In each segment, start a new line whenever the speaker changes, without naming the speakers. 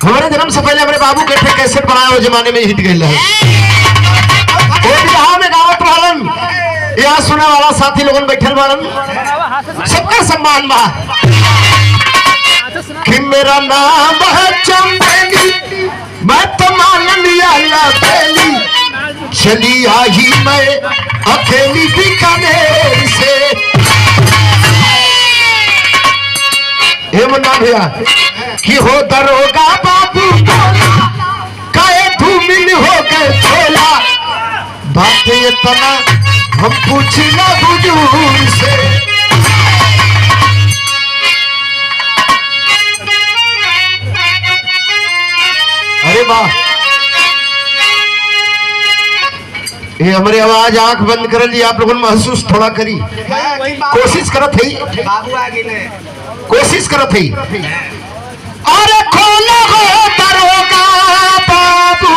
हमारे जन्म से पहले हमारे बाबू के थे कैसेट बनाया वो जमाने में हिट गई है। वो बिहार में गावत रहलन, यहाँ सुने वाला साथी लोगन बैठल वालन, सबका सम्मान बा कि मेरा नाम है चंदेली, मैं तो मान लिया बेली, चली आई मैं अकेली बीकानेर से। ये मुन्ना भैया कि हो दरोगा बाबू काहे धूमिल हो गए थोला, बात इतना हम पूछना हुजूर से। अरे वाह, ये हमारी आवाज आंख बंद कर ली, आप लोगों ने महसूस थोड़ा करी, कोशिश करत है, कोशिश करत है। अरे खोलो हो दरोगा बाबू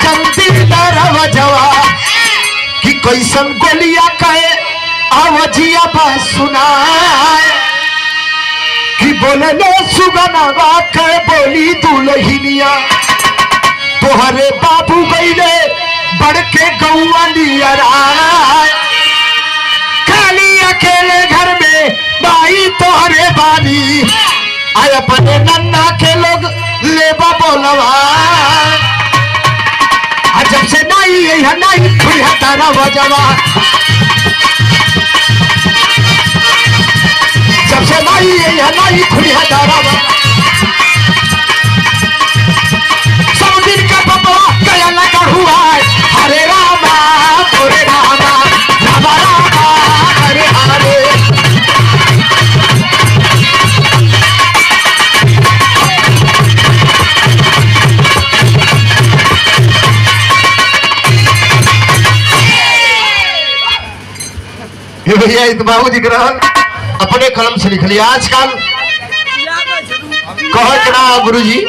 जल्दी दरवाजा कि कैसन गोलिया कहे आवाजिया बा सुनाए, कि बोले लो सुगनवा के बोली दुल्हनिया, तोहरे बाबू गईले बढ़ के गौआ नियर आए, खाली अकेले घर में बाई तोहरे बानी, आय अपने नन्ना के लोग लेबा बोलवा, जब से नाई है नाई खुल तारा बजवा, जब से नाई है नाई खुल तारा सब दिन का बबवा गया लगा हुआ है, हरे रामा हरे रामा रामा रामा हरे हरे। भैया इत बाबू जी ग्रहण अपने कलम से लिख लिया। आजकल कहो गुरु जी,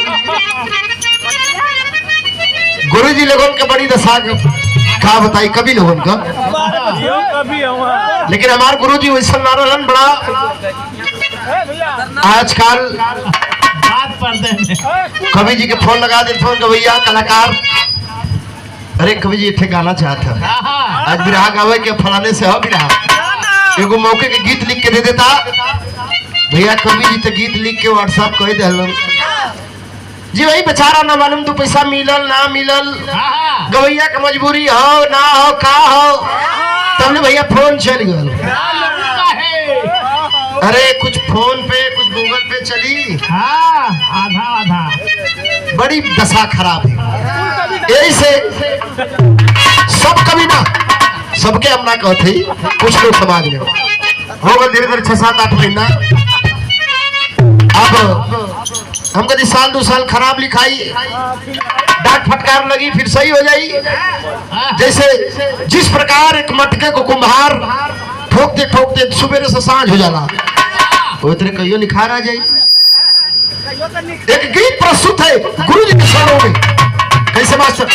गुरु जी लोगों के बड़ी दशा का बताई कभी लोगों का, लेकिन हमारे गुरु जी वैसा नारायण बड़ा आजकल कवि जी के फोन लगा देते हो भैया कलाकार, अरे कवि जी इतने गाना चाहता है आज बिरहा गावे के फलाने से हो बिरहा, एगो मौके के गीत लिख के दे देता भैया, कवि जी तो गीत लिख के व्हाट्सएप कह दे जी, वही बेचारा ना मालूम तो पैसा मिलल ना मिलल, गवैया का मजबूरी हो ना हो का हो, तब भैया फोन चल गल, अरे कुछ फोन पे कुछ गूगल पे चली, आधा आधा बड़ी दशा खराब है। यही से सब कभी ना सबके हम ना कहते, कुछ लोग समाज में होगा धीरे धीरे 6-7-8 महीना, अब हम कभी साल 2 साल खराब लिखाई, डांट फटकार लगी फिर सही हो जाई, जैसे जिस प्रकार एक मटके को कुम्हार ठोकते ठोकते सुबह से सांझ हो जाला, वो इतने कहियो निखार आ जाई। एक गीत प्रस्तुत है गुरु जी के स्वरों में, कैसे मास्टर?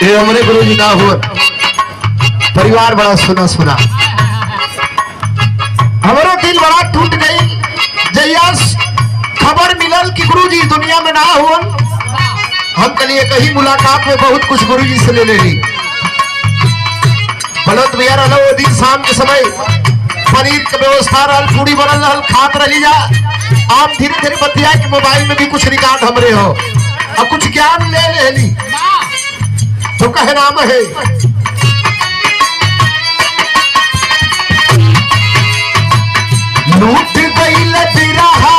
ये हमारे गुरु जी ना हुआ, परिवार बड़ा सुना सुना, हमारा दिल बड़ा टूट गई जैया खबर मिलल कि गुरु जी दुनिया में ना हुआ। हम कल कहीं मुलाकात में बहुत कुछ गुरु जी से ले ली, बलत भैया रहा वो दिन शाम के समय पनीर के व्यवस्था रहा, पूरी बनल रहा, खात रही जा, आप धीरे धीरे बतिया कि मोबाइल में भी कुछ रिकॉर्ड हमरे हो और कुछ ज्ञान ले ली, तो कहे नाम है लूट गईल बिरहा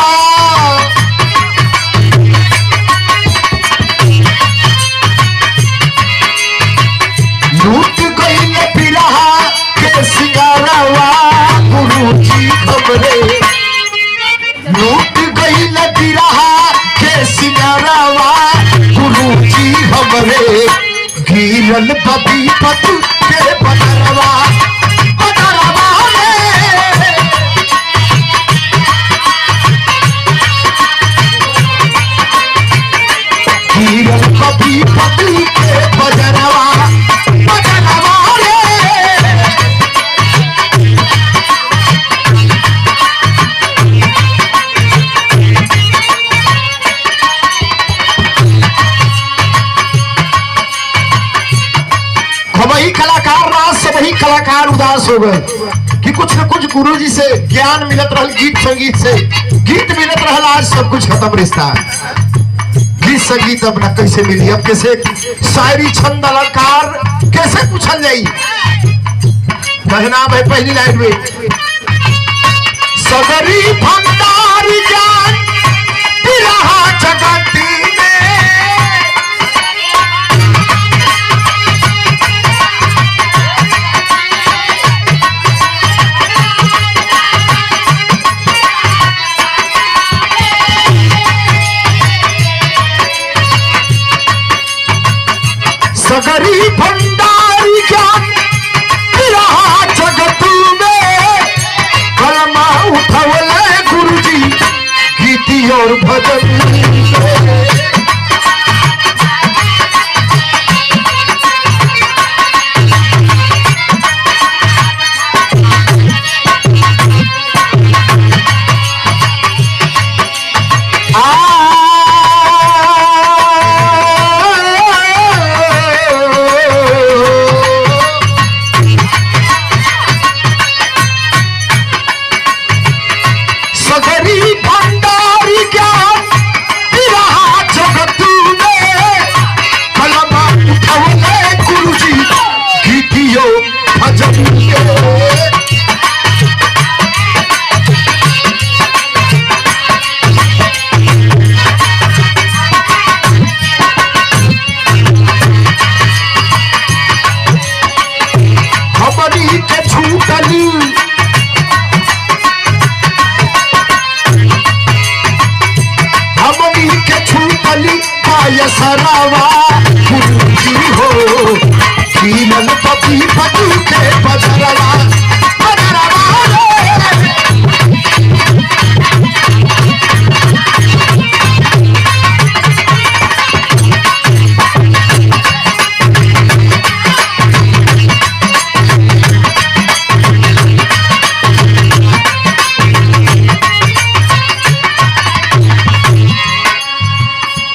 लूट गईल बिरहा के सिंगारवा गुरुजी हमरे लूट गईल बिरहा के सिंगारवा गुरुजी हमरे गिरल बबी पतु के बदरवा गिरल बबी पतु के बदरवा बदरवा वही कलाकार राज से वही कलाकार उदास हो गए कि कुछ न कुछ गुरु जी से ज्ञान मिलत रहल गीत संगीत से गीत मिलत रहल आज सब कुछ खत्म रिश्ता गीत संगीत अब न कैसे मिली अब कैसे शायरी छंद अलंकार कैसे पूछल जाई कहना है पहली लाइन में सगरी भंडार ज्ञान बिरहा जगत सगरी भंडारी ज्ञान बिरहा जगत में कलमा उठवले गुरुजी गीति और भजन सरावा गुरुजी हो गिरल बबी पतु के बदरवा बदरवा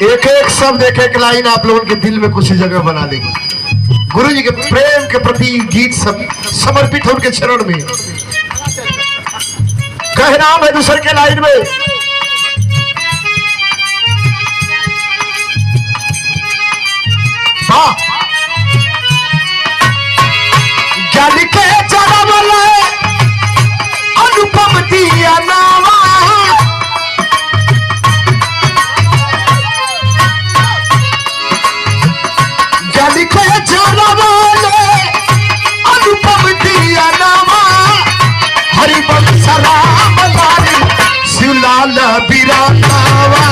एक एक शब्द एक एक लाइन आप लोगों के दिल में कुछ जगह बना देगी गुरु जी के प्रेम के प्रति गीत सब समर्पित उनके चरण में कह नाम है दूसरे के लाइन में ज्ञान के चरवले अनुपम दिया नावा लिखे जनवाले अनुपम दिया नामा हरिवंश राम लाल शिवलाल बिरानावा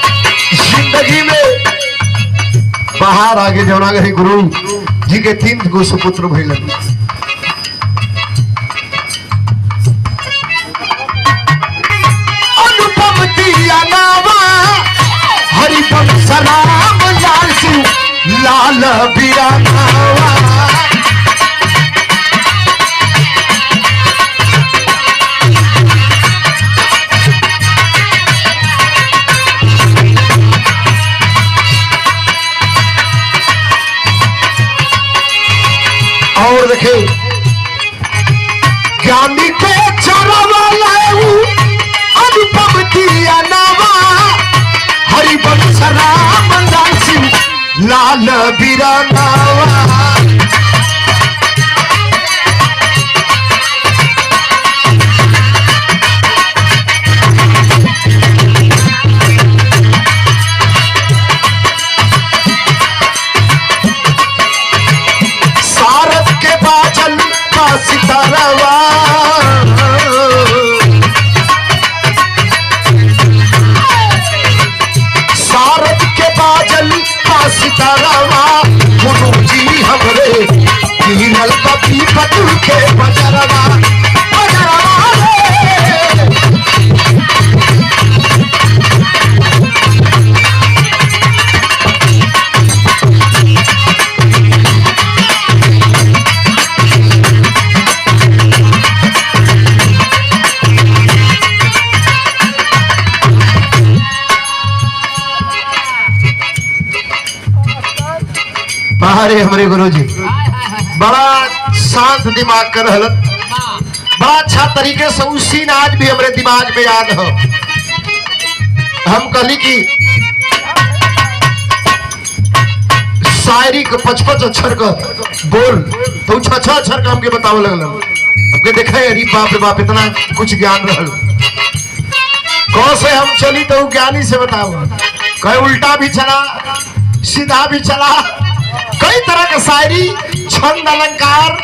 जिंदगी में बाहर आगे जौनागर गुरु जी के 3 गो सुपुत्र भइलन अनुपम दिया नावा हरिवंश राम लाल सिंह लाल बिरानावा और देखे ज्ञानी के चरवले राम लाल सिंह लाल बिरनावा। सारद के बाजल का सितारवा, सारद के बाजल का सितारवा, गुरु जी हमरे गिरल बपी पटु के बजरवा, बजरवा रे। अरे हमारे गुरुजी बड़ा शांत दिमाग कर हलत, बड़ा अच्छा तरीके से उसी ने आज भी हमारे दिमाग में याद हो। हम कहली कि शायरी को 55 अक्षर का बोल तो 6 अक्षर का हमके बताओ लगल। हमके देखा है अरे बाप रे बाप इतना कुछ ज्ञान रहल। कौन से हम चली तो ज्ञानी से बताओ, कहीं उल्टा भी चला सीधा भी चला, कई तरह के शायरी छंद अलंकार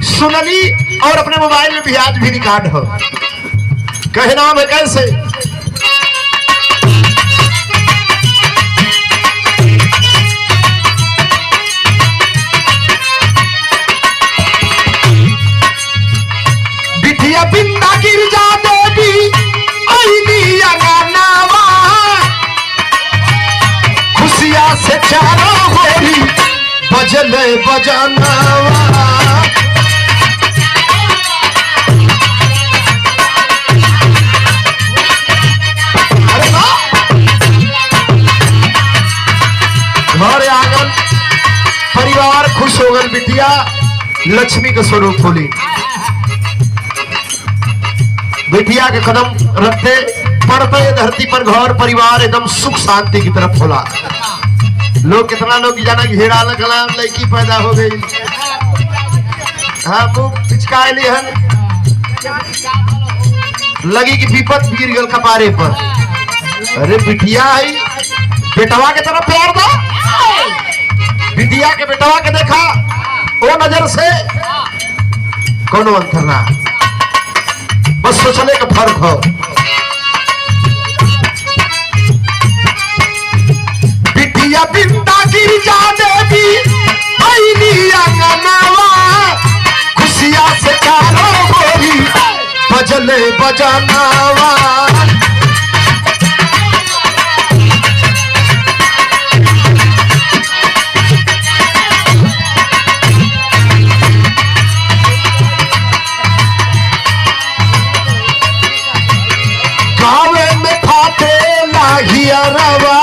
सुनली और अपने मोबाइल में भी आज भी रिकॉर्ड हो। कहे नाम है कैसे बिटिया बिंदा गिरजा देवी आईनी अंगनावा, खुशियां से चारों होरी बजले बजानावा। हमारे आंगन परिवार खुश हो गए, बिटिया लक्ष्मी का स्वरूप होली। बिटिया के कदम रखते पड़ते धरती पर घर परिवार एकदम सुख शांति की तरफ खोला। लोग कितना लोग जाना घेरा लगला लड़की पैदा हो गई, हाँ मुंह पिचकाए लिए हन लगी कि विपत गिर गल कपारे पर। अरे बिटिया आई बेटवा के तरफ प्यार दो, बिटिया के बेटवा के देखा वो नजर से कोनो अंतर ना, बस सोचने का फर्क हो। बिटिया बिंदा गिरजा देवी आईनी अंगनावा, खुशियां से चारों होरी बजले बजानावा। गावे में फाटे लाहिया रवा,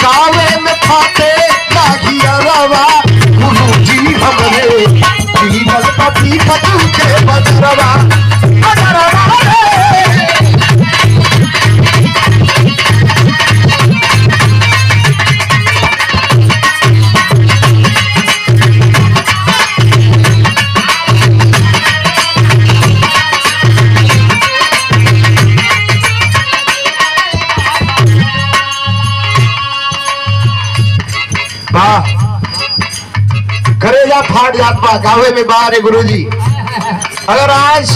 गावे में फाटे लाहिया रवा, गुरु जी हमरे गिरल बपी पटु के बजरवा, बजरवा रे। करेजा फाट जात बा गावे में बारे गुरुजी। अगर आज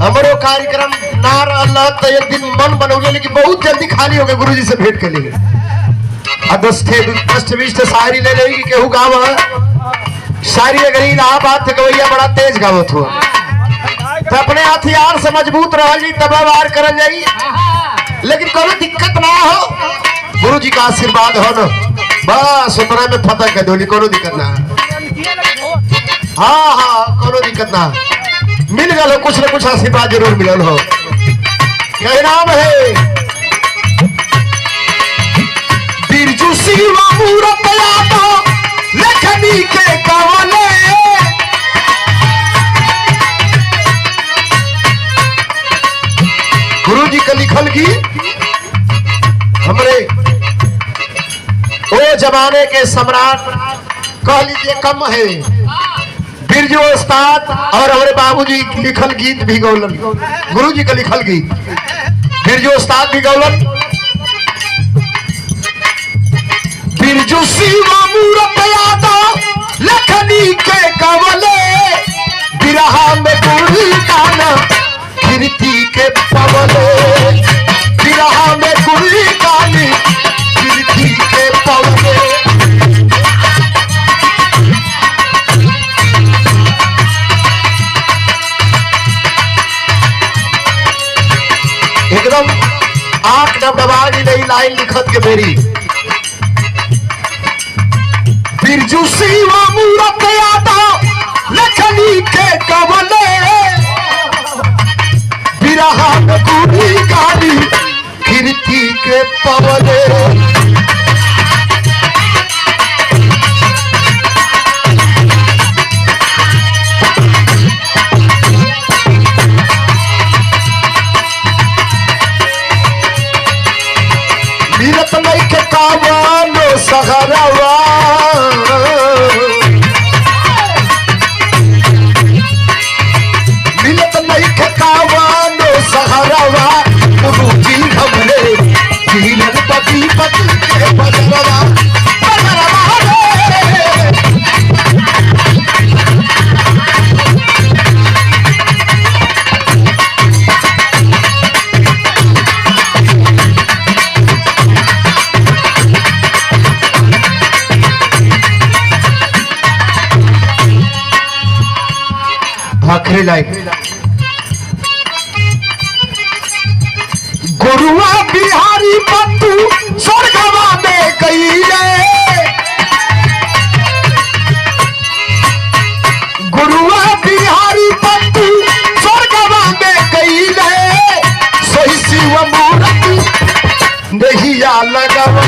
हमारो कार्यक्रम ना रहला तो एक दिन मन बनोगे, लेकिन बहुत जल्दी खाली हो गए गुरुजी से भेंट के लिए। दस 20 शायरी ले लेगी केहू गाव शायरी अगर इलाहाबाद थे गवैया बड़ा तेज गावत हो तो अपने हथियार से मजबूत रह जी तब वार कर जाई, लेकिन कोई दिक्कत ना हो, गुरु जी का आशीर्वाद हो न बस उतना में फतह कर दोली, कोनो दिक्कत ना। हाँ हाँ कोनो दिक्कत ना, मिल गल हो कुछ न कुछ आशीर्वाद जरूर मिलल हो। यही नाम है बिरजू सिंह मूरत यादव लखनी के कवले, जमाने के सम्राट कह लीजिए कम है। बिरजू उस्ताद और हमारे बाबूजी लिखल गीत भी गौलन, गुरुजी का लिखल गीत बिरजू उस्ताद भी गौलन। बिरजू शिवा मूरत यादव लखनी के गवले, बिरहा में गुरी गाना कीर्ति के पवले, बिरहा में गुरी गानी कीर्ति के पवले। एकदम आंख डबडबानी नहीं लाइन लिखत के मेरी। बिरजू शिवा मूरत यादव लखनी के गवले, बिरहा में गुरी गानी कीर्ति के पवले। मिलत नहीं के कावानो सहरवा, मिलत नहीं के कावानो सहरवा, गुरुजी हमरे जीवन पति पति के बदलवा बदलवा रे। आखिरी लाइन। गुरुआ बिहारी पत्तू स्वर्गवा में गई रे, गुरुआ बिहारी पत्तू स्वर्गवा में गई रे, सोई शिव मूर्ति नहिया लगवा।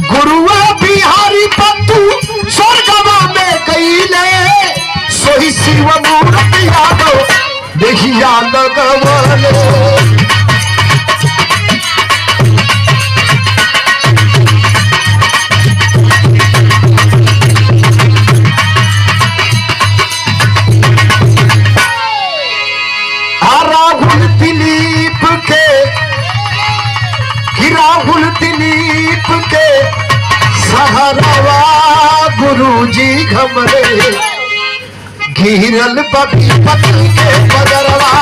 गुरुआ बिहारी पत्तू स्वर्गवा में गई ले, सोई शिव मूर्ति यादव देखिया लगवले। राहुल दिलीप के, राहुल दिलीप के सहरवा, गुरुजी घमरे घिरल पति पति के बदरवा।